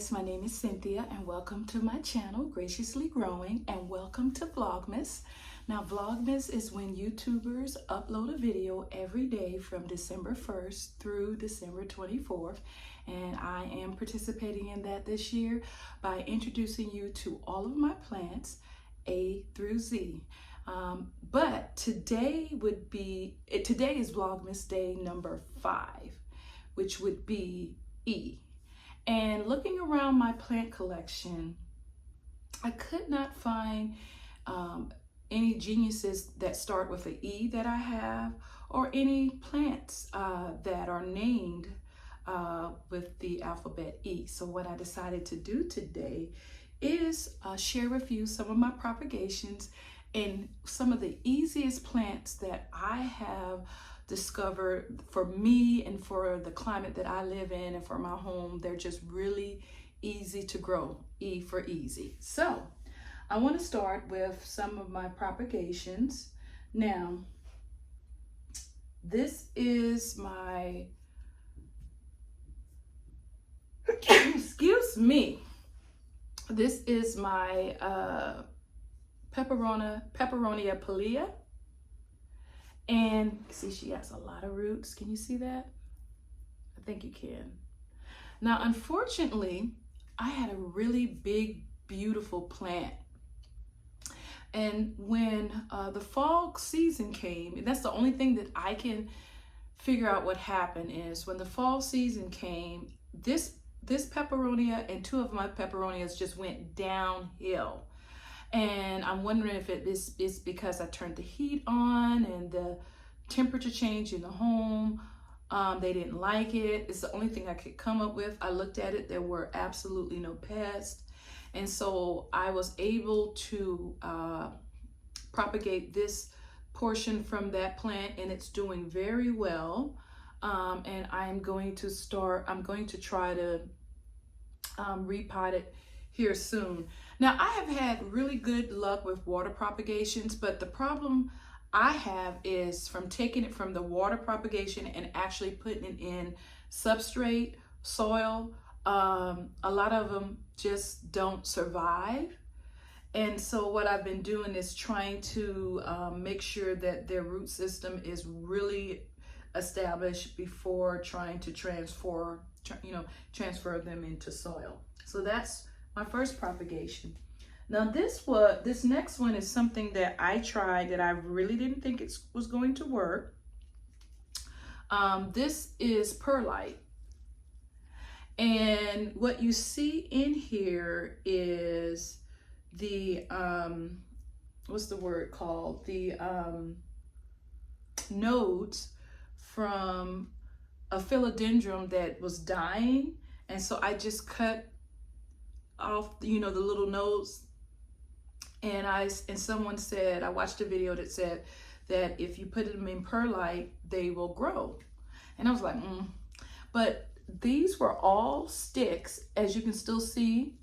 guys, my name is Cynthia and welcome to my channel, Graciously Growing, and welcome to Vlogmas. Now Vlogmas is when YouTubers upload a video every day from December 1st through December 24th, and I am participating in that this year by introducing you to all of my plants A through Z. But today is Vlogmas day number 5, which would be E. And looking around my plant collection, I could not find any geniuses that start with an E that I have, or any plants that are named with the alphabet E. So what I decided to do today is share with you some of my propagations and some of the easiest plants that I have discovered for me and for the climate that I live in and for my home. They're just really easy to grow. E for easy. So I want to start with some of my propagations. Now, this is my, excuse me, this is my Peperonia Pilea. And see, she has a lot of roots. Can you see that? I think you can. Now, unfortunately, I had a really big, beautiful plant. And when the fall season came, and that's the only thing that I can figure out what happened is when the fall season came, this peperonia and 2 of my peperonias just went downhill. And I'm wondering if it is because I turned the heat on and the temperature change in the home. They didn't like it. It's the only thing I could come up with. I looked at it. There were absolutely no pests. And so I was able to propagate this portion from that plant, and it's doing very well. And I'm going to try to repot it here soon. Now, I have had really good luck with water propagations, but the problem I have is from taking it from the water propagation and actually putting it in substrate, soil. A lot of them just don't survive. And so what I've been doing is trying to make sure that their root system is really established before trying to transfer them into soil. So that's my first propagation. Now this next one is something that I tried that I really didn't think it was going to work. This is perlite. And what you see in here is the, what's the word called? The nodes from a philodendron that was dying. And so I just cut off, the little nodes. And someone said, I watched a video that said that if you put them in perlite, they will grow. And I was like, But these were all sticks, as you can still see.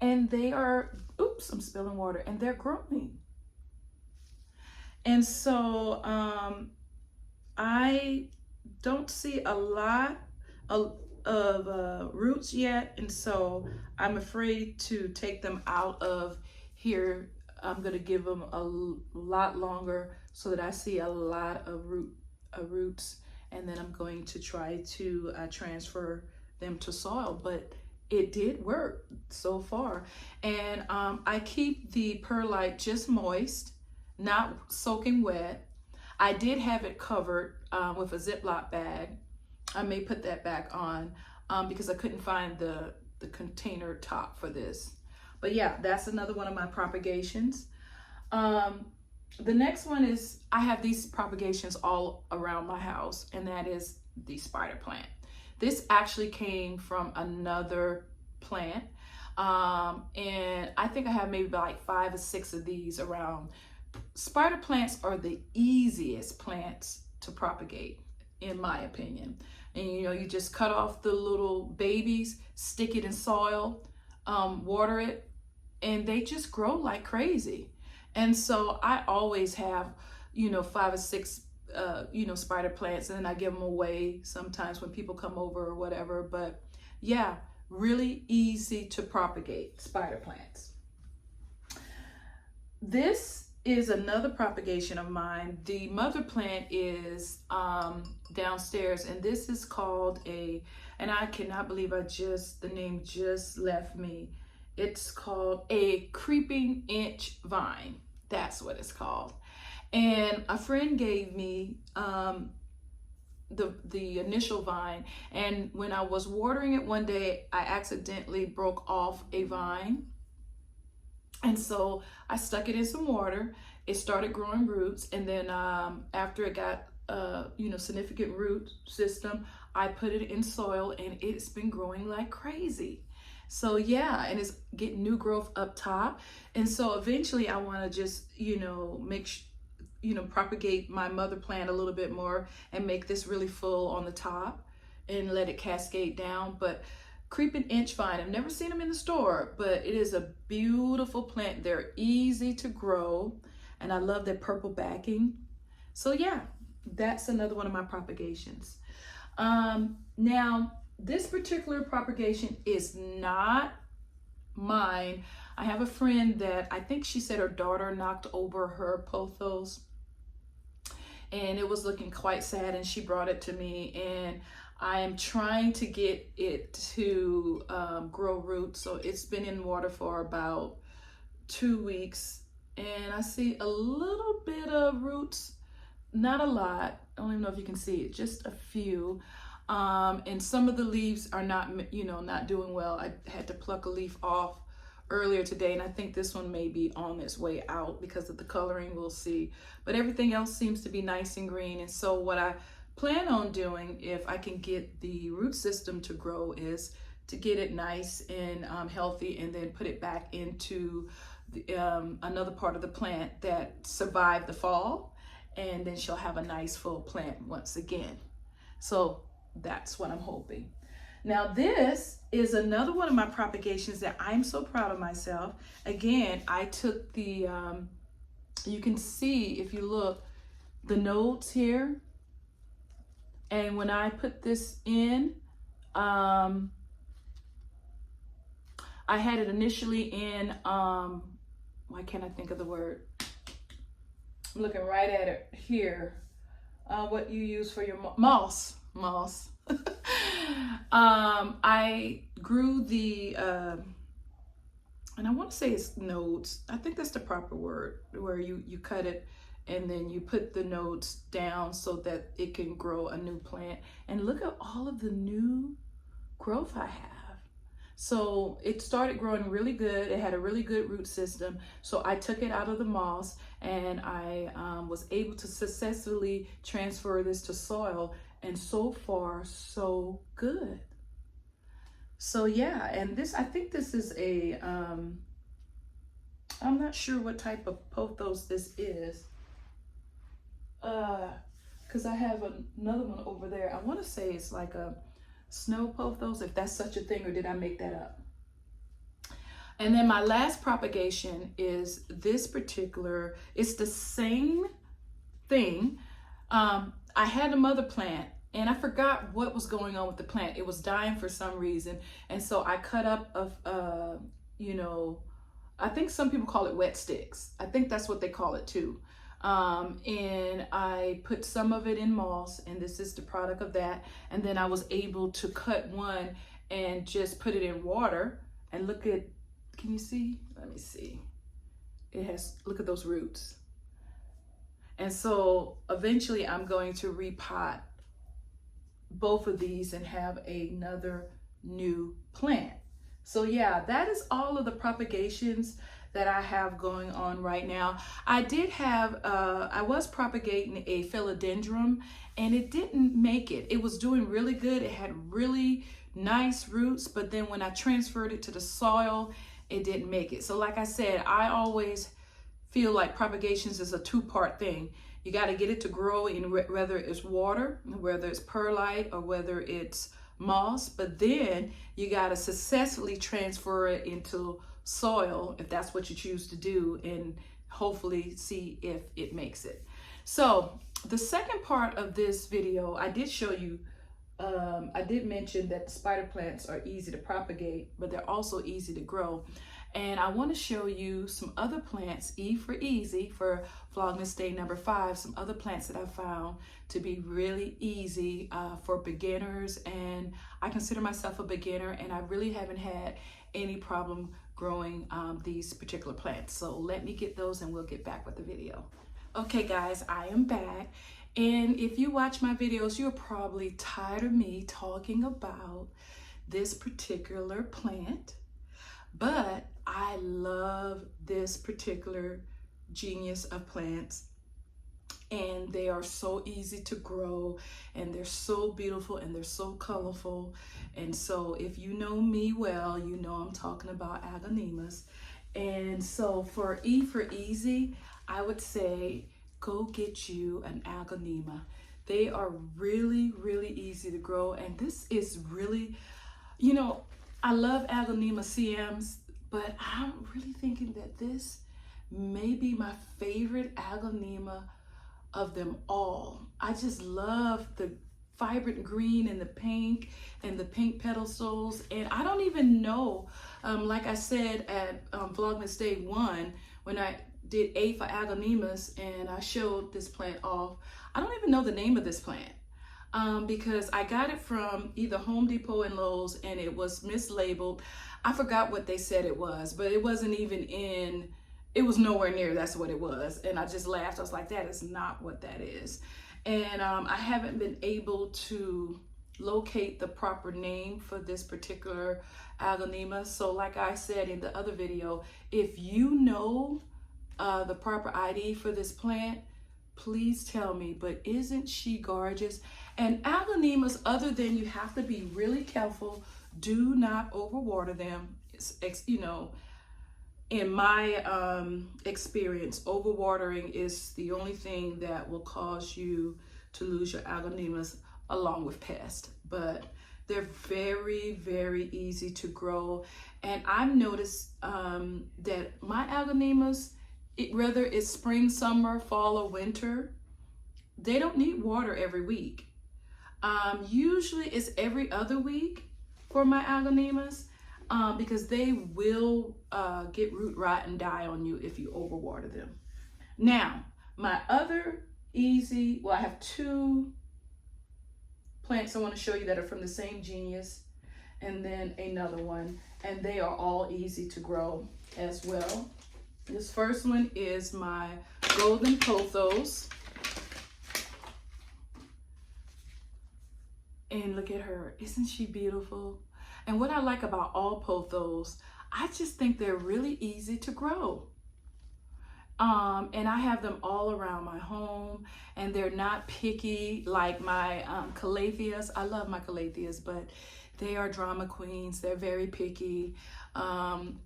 And they are, oops, I'm spilling water, and they're growing. And so I don't see a lot of roots yet, and so I'm afraid to take them out of here. I'm going to give them a lot longer so that I see a lot of roots, and then I'm going to try to transfer them to soil. But it did work so far. And I keep the perlite just moist, not soaking wet. I did have it covered with a Ziploc bag. I may put that back on because I couldn't find the container top for this. But yeah, that's another one of my propagations. The next one is, I have these propagations all around my house, and that is the spider plant. This actually came from another plant. And I think I have maybe like 5 or 6 of these around. Spider plants are the easiest plants to propagate, in my opinion. And you just cut off the little babies, stick it in soil, water it, and they just grow like crazy. And so I always have, 5 or 6, spider plants, and then I give them away sometimes when people come over or whatever. But yeah, really easy to propagate spider plants. This is another propagation of mine. The mother plant is downstairs, and this is called and I cannot believe the name just left me. It's called a creeping inch vine. That's what it's called. And a friend gave me the initial vine, and when I was watering it one day, I accidentally broke off a vine. And so I stuck it in some water. It started growing roots, and then after it got significant root system, I put it in soil, and it's been growing like crazy. So yeah, and it's getting new growth up top. And so eventually I want to just propagate my mother plant a little bit more and make this really full on the top and let it cascade down. But creeping inch vine, I've never seen them in the store, but it is a beautiful plant. They're easy to grow, and I love their purple backing. So yeah, that's another one of my propagations. Now, this particular propagation is not mine. I have a friend that I think she said her daughter knocked over her pothos, and it was looking quite sad, and she brought it to me, and I am trying to get it to grow roots. So it's been in water for about 2 weeks, and I see a little bit of roots, not a lot. I don't even know if you can see it, just a few. And some of the leaves are not doing well. I had to pluck a leaf off earlier today, and I think this one may be on its way out because of the coloring. We'll see. But everything else seems to be nice and green. And so what I plan on doing, if I can get the root system to grow, is to get it nice and healthy, and then put it back into another part of the plant that survived the fall, and then she'll have a nice full plant once again. So that's what I'm hoping. Now this is another one of my propagations that I'm so proud of myself. Again, I took the you can see, if you look, the nodes here. And when I put this in, I had it initially in, why can't I think of the word? I'm looking right at it here. What you use for your moss. I grew the, and I want to say it's nodes. I think that's the proper word, where you cut it and then you put the nodes down so that it can grow a new plant. And look at all of the new growth I have. So it started growing really good. It had a really good root system. So I took it out of the moss, and I was able to successfully transfer this to soil. And so far, so good. So yeah, and this, I think this is a, I'm not sure what type of pothos this is. Because I have another one over there. I want to say it's like a snow pothos, if that's such a thing, or did I make that up? And then my last propagation is this particular, it's the same thing. I had a mother plant, and I forgot what was going on with the plant. It was dying for some reason. And so I cut up I think some people call it wet sticks. I think that's what they call it too. And I put some of it in moss, and this is the product of that. And then I was able to cut one and just put it in water, and look at, can you see? Let me see. It has, look at those roots. And so eventually I'm going to repot both of these and have another new plant. So yeah, that is all of the propagations that I have going on right now. I did have, I was propagating a philodendron, and it didn't make it. It was doing really good. It had really nice roots, but then when I transferred it to the soil, it didn't make it. So like I said, I always feel like propagations is a two-part thing. You got to get it to grow in whether it's water, whether it's perlite, or whether it's moss, but then you got to successfully transfer it into soil, if that's what you choose to do, and hopefully see if it makes it. So the second part of this video, I did show you I did mention that the spider plants are easy to propagate, but they're also easy to grow. And I want to show you some other plants, E for easy, for Vlogmas day number 5, some other plants that I found to be really easy for beginners. And I consider myself a beginner, and I really haven't had any problem growing these particular plants. So let me get those and we'll get back with the video. Okay guys, I am back. And if you watch my videos, you're probably tired of me talking about this particular plant. But I love this particular genius of plants, and they are so easy to grow, and they're so beautiful, and they're so colorful. And so if you know me well, you know I'm talking about agonimas. And so for E for easy, I would say go get you an agonima. They are really, really easy to grow, and this is really, you know, I love agonima CMs, but I'm really thinking that this may be my favorite agonima of them all. I just love the vibrant green and the pink pedestals. And I don't even know, like I said at Vlogmas day 1, when I did A for agonimas and I showed this plant off, I don't even know the name of this plant. Because I got it from either Home Depot and Lowe's, and it was mislabeled. I forgot what they said it was, but it wasn't even in, it was nowhere near that's what it was. And I just laughed. I was like, that is not what that is. And I haven't been able to locate the proper name for this particular agonima. So like I said in the other video, if you know the proper ID for this plant, please tell me. But isn't she gorgeous? And agonimas, other than you have to be really careful, do not overwater them. You know, in my experience, overwatering is the only thing that will cause you to lose your agonimas, along with pests. But they're very, very easy to grow. And I've noticed that my agonimas, whether it's spring, summer, fall, or winter, they don't need water every week. Usually it's every other week for my agonimas, because they will get root rot and die on you if you overwater them. Now, my other easy, well, I have 2 plants I want to show you that are from the same genius, and then another one, and they are all easy to grow as well. This first one is my golden pothos. And look at her, isn't she beautiful? And what I like about all pothos, I just think they're really easy to grow. And I have them all around my home, and they're not picky like my calatheas. I love my calatheas, but they are drama queens. They're very picky, and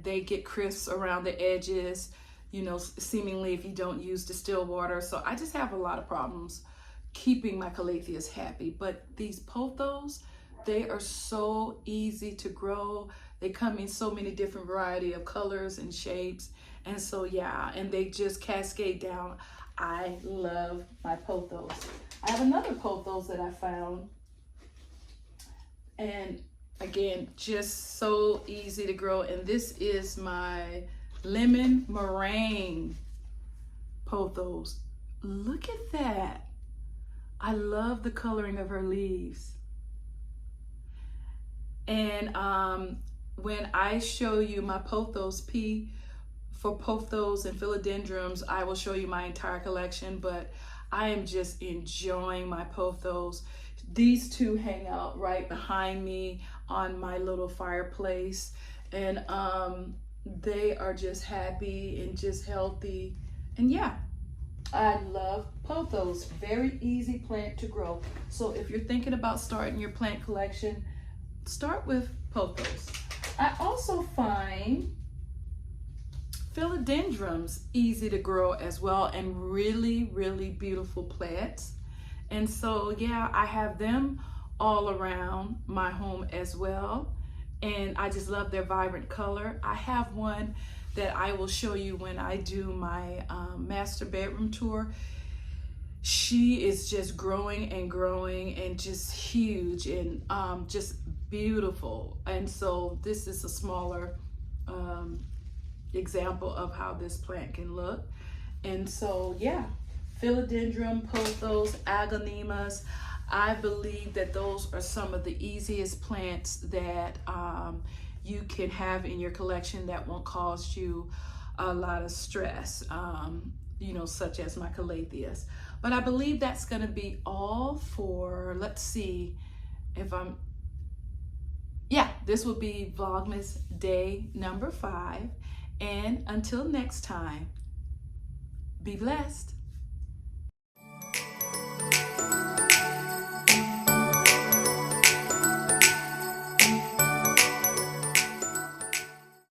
they get crisps around the edges, you know, seemingly if you don't use distilled water. So I just have a lot of problems keeping my calatheas happy. But these pothos, they are so easy to grow. They come in so many different variety of colors and shapes. And so, yeah, and they just cascade down. I love my pothos. I have another pothos that I found. And again, just so easy to grow. And this is my lemon meringue pothos. Look at that. I love the coloring of her leaves. And when I show you my pothos, P for pothos and philodendrons, I will show you my entire collection, but I am just enjoying my pothos. These 2 hang out right behind me on my little fireplace, and they are just happy and just healthy. And yeah, I love pothos. Very easy plant to grow. So if you're thinking about starting your plant collection, start with pothos. I also find philodendrons easy to grow as well, and really, really beautiful plants. And so, yeah, I have them all around my home as well. And I just love their vibrant color. I have one that I will show you when I do my master bedroom tour. she is just growing and growing and just huge and just beautiful. And so this is a smaller example of how this plant can look. And so, yeah, philodendron, pothos, agonimas. I believe that those are some of the easiest plants that you can have in your collection that won't cause you a lot of stress, you know, such as my calatheas. But I believe that's going to be all for, let's see if I'm, yeah, this will be Vlogmas day number 5. And until next time, be blessed.